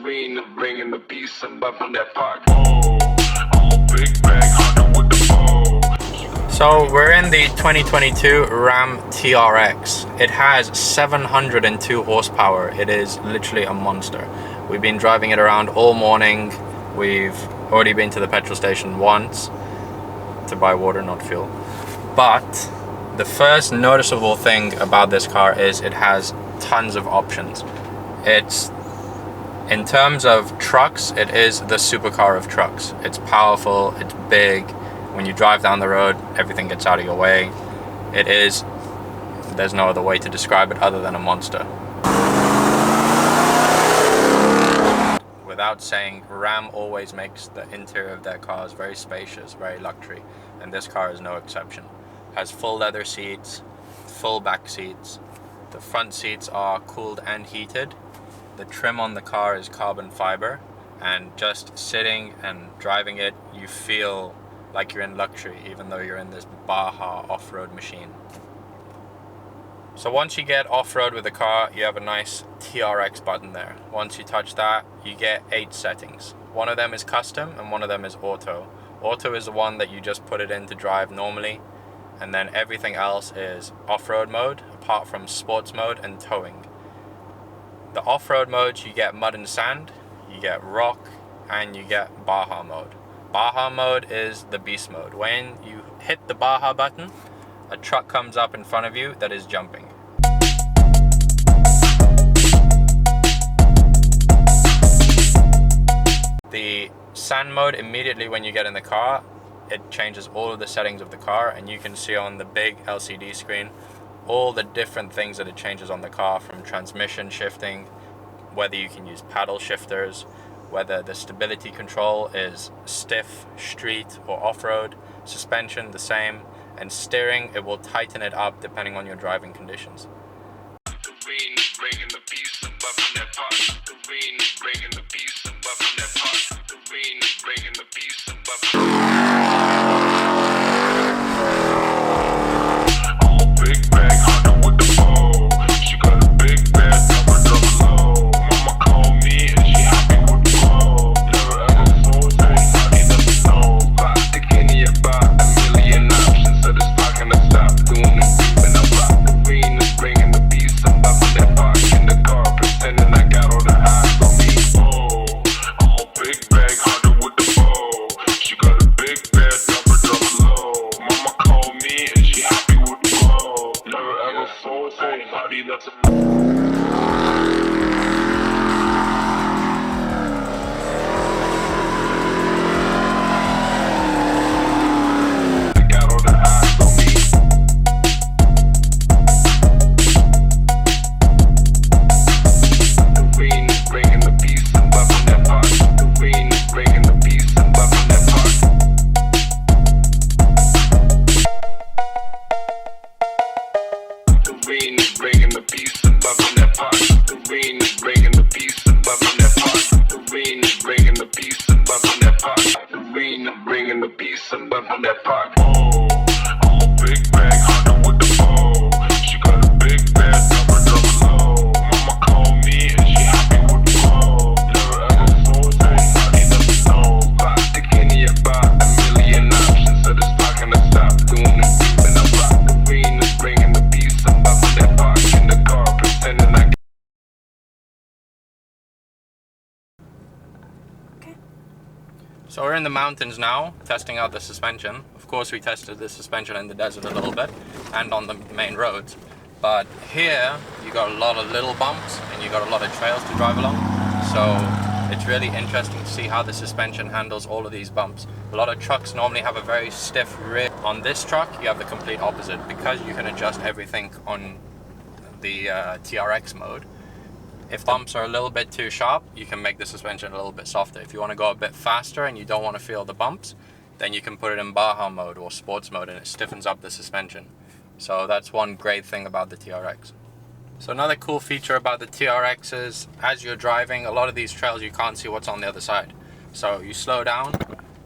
Bringing the beast and bumping that park. Oh, big bag, hunter with the bow. So we're in the 2022 Ram TRX. It has 702 horsepower. It is literally a monster. We've been driving it around all morning. We've already been to the petrol station once to buy water, not fuel. But the first noticeable thing about this car is it has tons of options. In terms of trucks, it is the supercar of trucks. It's powerful, it's big. When you drive down the road, everything gets out of your way. There's no other way to describe it other than a monster. Without saying, Ram always makes the interior of their cars very spacious, very luxury, and this car is no exception. It has full leather seats, full back seats. The front seats are cooled and heated. The trim on the car is carbon fiber, and just sitting and driving it, you feel like you're in luxury, even though you're in this Baja off-road machine. So once you get off-road with the car, you have a nice TRX button there. Once you touch that, you get 8 settings. One of them is custom and one of them is auto. Auto is the one that you just put it in to drive normally, and then everything else is off-road mode, apart from sports mode and towing. The off-road modes, you get mud and sand, you get rock, and you get Baja mode. Baja mode is the beast mode. When you hit the Baja button, a truck comes up in front of you that is jumping. The sand mode, immediately when you get in the car, it changes all of the settings of the car, and you can see on the big LCD screen all the different things that it changes on the car, from transmission shifting, whether you can use paddle shifters, whether the stability control is stiff, street, or off-road, suspension the same, and steering, it will tighten it up depending on your driving conditions. So we're in the mountains now, testing out the suspension. Of course, we tested the suspension in the desert a little bit and on the main roads. But here, you got a lot of little bumps and you got a lot of trails to drive along. So it's really interesting to see how the suspension handles all of these bumps. A lot of trucks normally have a very stiff rear. On this truck, you have the complete opposite. Because you can adjust everything on the TRX mode, if bumps are a little bit too sharp, you can make the suspension a little bit softer. If you want to go a bit faster and you don't want to feel the bumps, then you can put it in Baja mode or sports mode and it stiffens up the suspension. So that's one great thing about the TRX. So another cool feature about the TRX is, as you're driving, a lot of these trails you can't see what's on the other side. So you slow down,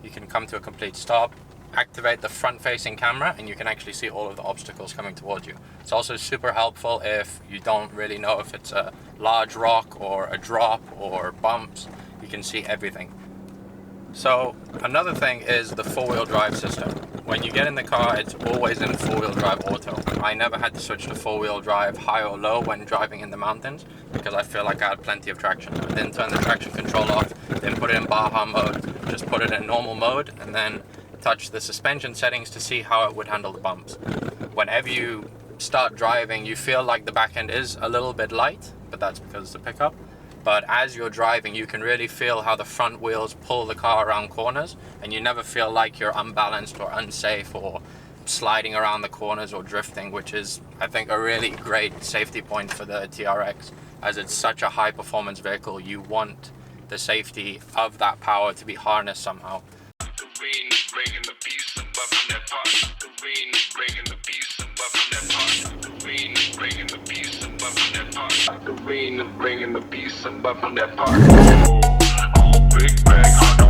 you can come to a complete stop, activate the front-facing camera, and you can actually see all of the obstacles coming towards you. It's also super helpful if you don't really know if it's a large rock or a drop or bumps. You can see everything. So another thing is the four-wheel drive system. When you get in the car, it's always in four-wheel drive auto. I never had to switch to four-wheel drive high or low when driving in the mountains because I feel like I had plenty of traction. I didn't turn the traction control off, didn't put it in Baja mode, just put it in normal mode, and then touch the suspension settings to see how it would handle the bumps. Whenever you start driving, you feel like the back end is a little bit light, but that's because it's a pickup. But as you're driving, you can really feel how the front wheels pull the car around corners, and you never feel like you're unbalanced or unsafe or sliding around the corners or drifting, which is, I think, a really great safety point for the TRX. As it's such a high performance vehicle, you want the safety of that power to be harnessed somehow. Bringing the peace and love in that part. Oh, big bang,